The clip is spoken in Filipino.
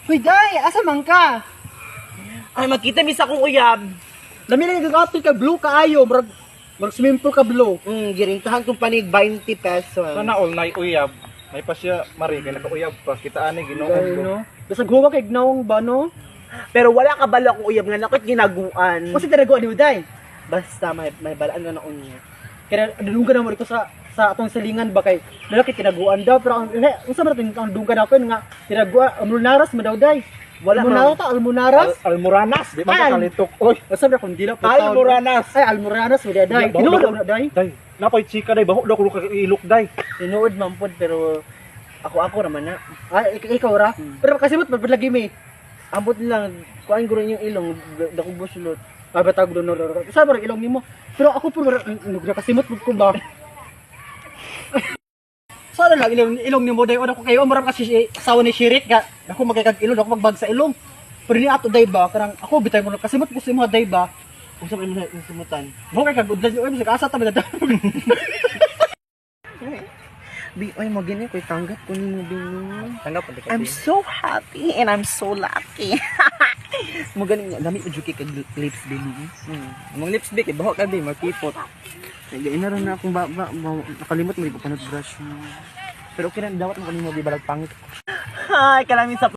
Hoy, day, asa man ka? Ay, magkita mis akong uyab. Lami lang gagapil ka blue kaayo, mag swimming pool ka blue. Girintahan kong panig 20 pesos. Sana all na uyab. May pa siya, Mari, kaya naka-uyab pa. Kita ani, Day, ginoon ko. no? Basag huwa kay gnawang ba, no? Pero wala ka bala akong uyab nga nakit ginaguan. Kasi tinago ni day. Basta may balaan nga naon niya. Kaya dunggan na mo ito sa atong silingan ba kay lalaki tinaguan daw pero ang unsa man ang dunggan ako nga tinaguan almunaras mo daw day. Wala Almunaras ta almunaras. Almoranas, di man Ay, ka kalitok. Oy, Asa ba kung dila pa Almoranas. Ay almunaras mo day. Baho Tinuod daw- na day. Day, napay chika day, baho daw ko ilok day. Tinuod man pod pero ako raman na. Ay ikaw ra. Pero kasimot pa lagi mi. Ambot lang kuan guro yung ilong dako busulot. Ay batag do no. Sa ba ilong nimo? Pero ako po nakasimot ko ba? Sana lang ilong ni mo day una ko kayo maram kasi asawa ni Shirik ga ako magkakag ilong ako magbag sa ilong. Pero ni ato day ba karang ako bitay mo kasimot ko sa imo day ba. Usa man mo sumutan. Mo kay kag udlan yo sa asa ta ba Bi oy mo gini koy tanggap ko nimo bino. Tanggap pa I'm so happy and I'm so lucky. Mo gani nga dami ujud kay lips baby. Mong lipstick, baho ka di, makipot. Kaya ina ron na akong nakalimot mo ipapanot brush mo. Pero okay na dawat mo kanimo di balag pangit. Hi, kalamin sa